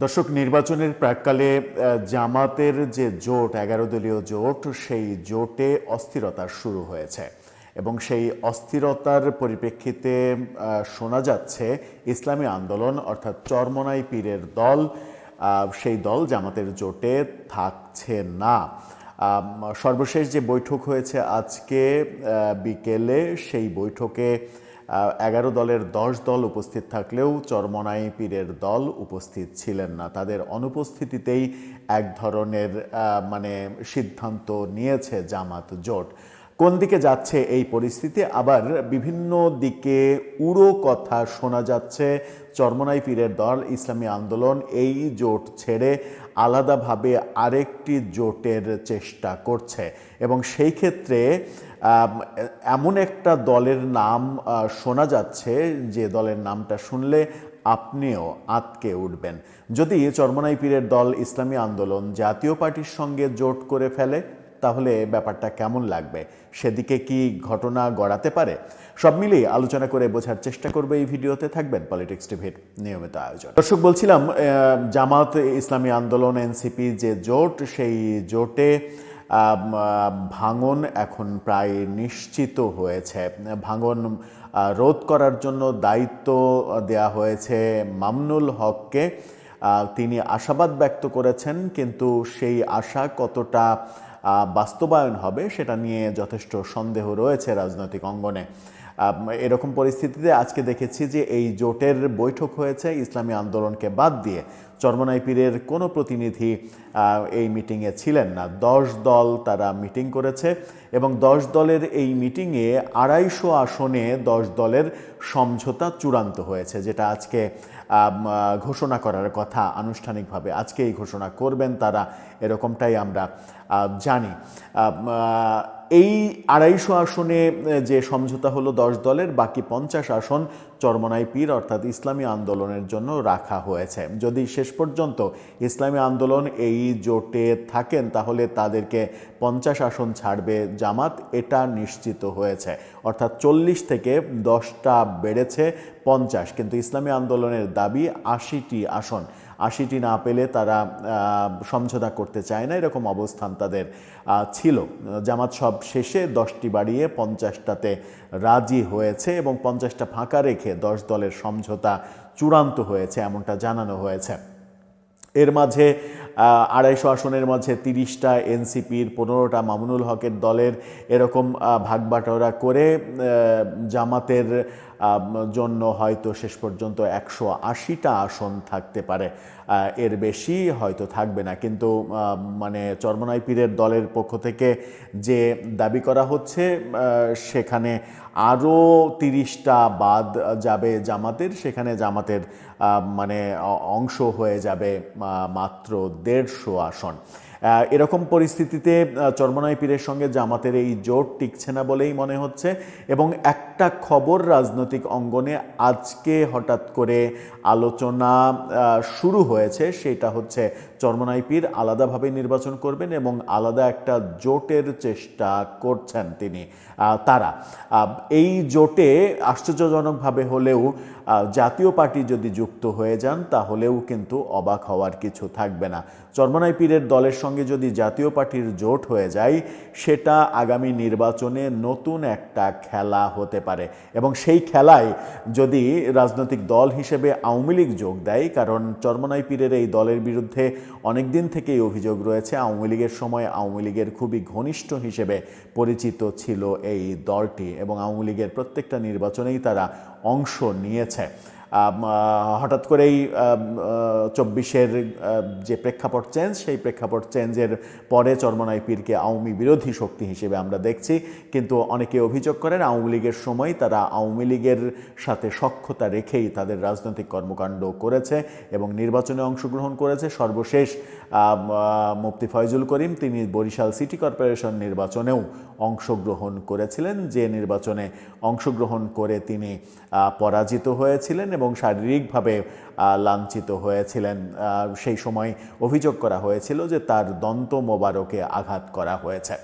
দর্শক, নির্বাচনের প্রাক্কালে জামাতের যে জোট, 11 দলীয় জোট, সেই জোটে অস্থিরতা শুরু হয়েছে এবং সেই অস্থিরতার পরিপ্রেক্ষিতে শোনা যাচ্ছে ইসলামী আন্দোলন অর্থাৎ চরমোনাই পীরের দল, সেই দল জামাতের জোটে থাকছে না। সর্বশেষ যে বৈঠক হয়েছে আজকে বিকেলে, সেই বৈঠকে 11 দলের 10 দল উপস্থিত থাকলেও চরমোনাই পীরের দল উপস্থিত ছিলেন না। তাদের অনুপস্থিতিতেই এক ধরনের সিদ্ধান্ত নিয়েছে জামাত জোট। কোন দিকে যাচ্ছে এই পরিস্থিতি? আবার বিভিন্ন দিকে উড়ো কথা শোনা যাচ্ছে। চরমোনাই পীরের দল, ইসলামী আন্দোলন এই জোট ছেড়ে আলাদাভাবে আরেকটি জোটের চেষ্টা করছে এবং সেই ক্ষেত্রে এমন একটা দলের নাম শোনা যাচ্ছে যে দলের নামটা শুনলে আপনিও আঁতকে উঠবেন। যদি চরমোনাই পীরের দল, ইসলামী আন্দোলন জাতীয় পার্টির সঙ্গে জোট করে ফেলে, তাহলে ব্যাপারটা কেমন লাগবে? সেদিকে কি ঘটনা গড়াতে পারে? সব মিলিয়ে আলোচনা করে বোঝার চেষ্টা করবে এই ভিডিওতে। থাকবেন পলিটিক্স টিভির নিয়মিত আয়োজন। দর্শক, বলছিলাম জামাত, ইসলামী আন্দোলন, এনসিপি যে জোট, সেই জোটে ভাঙন এখন প্রায় নিশ্চিত হয়েছে। ভাঙন রোধ করার জন্য দায়িত্ব দেয়া হয়েছে মামুনুল হককে। তিনি আশাবাদ ব্যক্ত করেছেন, কিন্তু সেই আশা কতটা বাস্তবায়ন হবে সেটা নিয়ে যথেষ্ট সন্দেহ রয়েছে রাজনৈতিক অঙ্গনে। এরকম পরিস্থিতিতে আজকে দেখেছি যে এই জোটের বৈঠক হয়েছে ইসলামী আন্দোলনকে বাদ দিয়ে। চরমোনাই পীরের কোনো প্রতিনিধি এই মিটিংয়ে ছিলেন না। 10 দল তারা মিটিং করেছে এবং 10 দলের এই মিটিংয়ে 250 আসনে 10 দলের সমঝোতা চূড়ান্ত হয়েছে, যেটা আজকে ঘোষণা করার কথা আনুষ্ঠানিকভাবে। আজকেই ঘোষণা করবেন তারা, এরকমটাই আমরা জানি। এই 250 আসনে যে সমঝোতা হলো 10 দলের, বাকি 50 আসন চরমোনাই পীর অর্থাৎ ইসলামী আন্দোলনের জন্য রাখা হয়েছে। যদি শেষ পর্যন্ত ইসলামী আন্দোলন এই জোটে থাকেন, তাহলে তাদেরকে 50 আসন ছাড়বে জামাত, এটা নিশ্চিত হয়েছে। অর্থাৎ 40 থেকে 10টা বেড়েছে 50, কিন্তু ইসলামী আন্দোলনের দাবি 80টি আসন। 80টি না পেলে তারা সমঝোতা করতে চায় না, এরকম অবস্থান তাদের ছিল। জামাত সব শেষে 10টি বাড়িয়ে 50টাতে রাজি হয়েছে এবং 50টা ফাঁকা রেখে 10 দলের সমঝোতা চূড়ান্ত হয়েছে, এমনটা জানানো হয়েছে। এর মাঝে 250 আসনের মাঝে 30টা এনসিপির, 15টা মামুনুল হকের দলের, এরকম ভাগবাটোয়ারা করে জামাতের জন্য হয়তো শেষ পর্যন্ত 180টা আসন থাকতে পারে, এর বেশি হয়তো থাকবে না। কিন্তু চরমোনাই পীরের দলের পক্ষ থেকে যে দাবি করা হচ্ছে, সেখানে আরও 30টা বাদ যাবে জামাতের, সেখানে জামাতের অংশ হয়ে যাবে মাত্র 150 আসন। এরকম পরিস্থিতিতে চরমোনাই পীরের সঙ্গে জামাতের এই জোট টিকছে না বলেই মনে হচ্ছে। এবং একটা খবর রাজনৈতিক অঙ্গনে আজকে হঠাৎ করে আলোচনা শুরু হয়েছে, সেটা হচ্ছে চরমোনাই পীর আলাদাভাবে নির্বাচন করবেন এবং আলাদা একটা জোটের চেষ্টা করছেন তিনি। তারা এই জোটে আশ্চর্যজনকভাবে হলেও জাতীয় পার্টি যদি যুক্ত হয়ে যান, তাহলেও কিন্তু অবাক হওয়ার কিছু থাকবে না। চরমোনাই পীরের দলের সঙ্গে যদি জাতীয় পার্টির জোট হয়ে যায়, সেটা আগামী নির্বাচনে নতুন একটা খেলা হতে পারে এবং সেই খেলায় যদি রাজনৈতিক দল হিসেবে আওয়ামী লীগ যোগ দেয়, কারণ চরমোনাই পীরের এই দলের বিরুদ্ধে অনেক দিন থেকেই অভিযোগ রয়েছে। আওয়ামী লীগের সময় আওয়ামী লীগের খুবই ঘনিষ্ঠ হিসেবে পরিচিত ছিল এই দলটি এবং আওয়ামী লীগের প্রত্যেকটা নির্বাচনেই তারা অংশ নিয়েছে। হঠাৎ করেই 24-এর যে প্রেক্ষাপট চেঞ্জ, সেই প্রেক্ষাপট চেঞ্জের পরে চরমোনাই পীরকে আওয়ামী বিরোধী শক্তি হিসেবে আমরা দেখছি। কিন্তু অনেকে অভিযোগ করেন আওয়ামী লীগের সময় তারা আওয়ামী লীগের সাথে সখ্যতা রেখেই তাদের রাজনৈতিক কর্মকাণ্ড করেছে এবং নির্বাচনে অংশগ্রহণ করেছে। সর্বশেষ মুফতি ফয়জুল করিম, তিনি বরিশাল সিটি কর্পোরেশন নির্বাচনেও অংশগ্রহণ করেছিলেন, যে নির্বাচনে অংশগ্রহণ করে তিনি পরাজিত হয়েছিলেন এবং শারীরিকভাবে লাঞ্ছিত হয়েছিলেন। সেই সময় অভিযোগ করা হয়েছিল যে তার দন্ত মোবারকে আঘাত করা হয়েছে।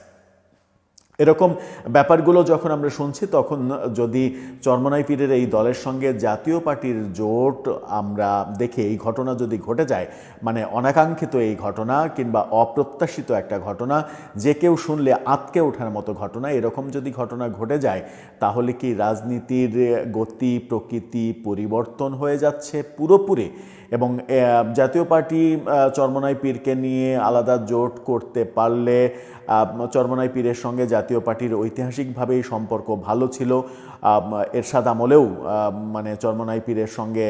এরকম ব্যাপারগুলো যখন আমরা শুনছি, তখন যদি চরমোনাই পীরের এই দলের সঙ্গে জাতীয় পার্টির জোট আমরা দেখি, এই ঘটনা যদি ঘটে যায়, মানে অনাকাঙ্ক্ষিত এই ঘটনা কিংবা অপ্রত্যাশিত একটা ঘটনা, যে কেউ শুনলে আঁতকে ওঠার মতো ঘটনা, এরকম যদি ঘটনা ঘটে যায়, তাহলে কি রাজনীতির গতি প্রকৃতি পরিবর্তন হয়ে যাচ্ছে পুরোপুরি? এবং জাতীয় পার্টি চরমোনাই পীরকে নিয়ে আলাদা জোট করতে পারলে, চরমোনাই পীরের সঙ্গে জাতীয় পার্টির ঐতিহাসিকভাবেই সম্পর্ক ভালো ছিল। এরশাদ আমলেও মানে চরমোনাই পীরের সঙ্গে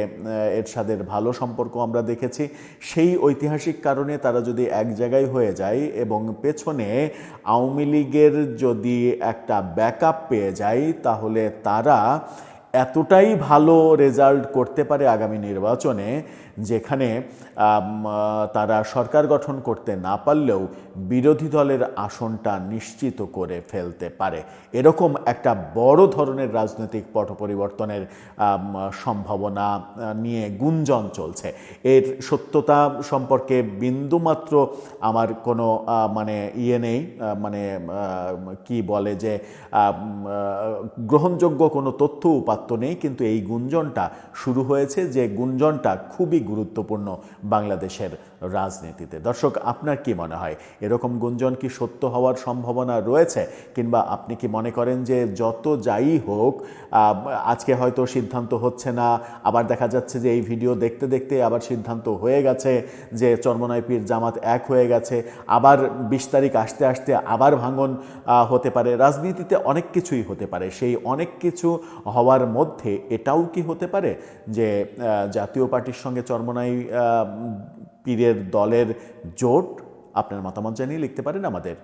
এরশাদের ভালো সম্পর্ক আমরা দেখেছি। সেই ঐতিহাসিক কারণে তারা যদি এক জায়গায় হয়ে যায় এবং পেছনে আওয়ামী লীগের যদি একটা ব্যাকআপ পেয়ে যায়, তাহলে তারা এতটাই ভালো রেজাল্ট করতে পারে আগামী নির্বাচনে, যেখানে তারা সরকার গঠন করতে না পারলেও বিরোধী দলের আসনটা নিশ্চিত করে ফেলতে পারে। এরকম একটা বড় ধরনের রাজনৈতিক পট পরিবর্তনের সম্ভাবনা নিয়ে গুঞ্জন চলছে। এর সত্যতা সম্পর্কে বিন্দুমাত্র আমার কোনো মানে নেই, মানে কি বলে যে গ্রহণযোগ্য কোনো তথ্য উপাত্ত নেই, কিন্তু এই গুঞ্জনটা শুরু হয়েছে, যে গুঞ্জনটা খুবই গুরুত্বপূর্ণ বাংলাদেশের রাজনীতিতে। দর্শক, আপনার কি মনে হয়, এরকম গুঞ্জন কি সত্য হওয়ার সম্ভাবনা রয়েছে? কিংবা আপনি কি মনে করেন যে যত যাই হোক, আজকে হয়তো সিদ্ধান্ত হচ্ছে না, আবার দেখা যাচ্ছে যে এই ভিডিও দেখতে দেখতে আবার সিদ্ধান্ত হয়ে গেছে যে চরমোনাই পীর জামাত এক হয়ে গেছে, আবার 20 তারিখ আসতে আসতে আবার ভাঙন হতে পারে? রাজনীতিতে অনেক কিছুই হতে পারে। সেই অনেক কিছু হওয়ার মধ্যে এটাও কি হতে পারে যে জাতীয় পার্টির সঙ্গে চরমোনাই পীরের দলের জোট? আপনার মতামত জানিয়ে লিখতে পারেন আমাদের।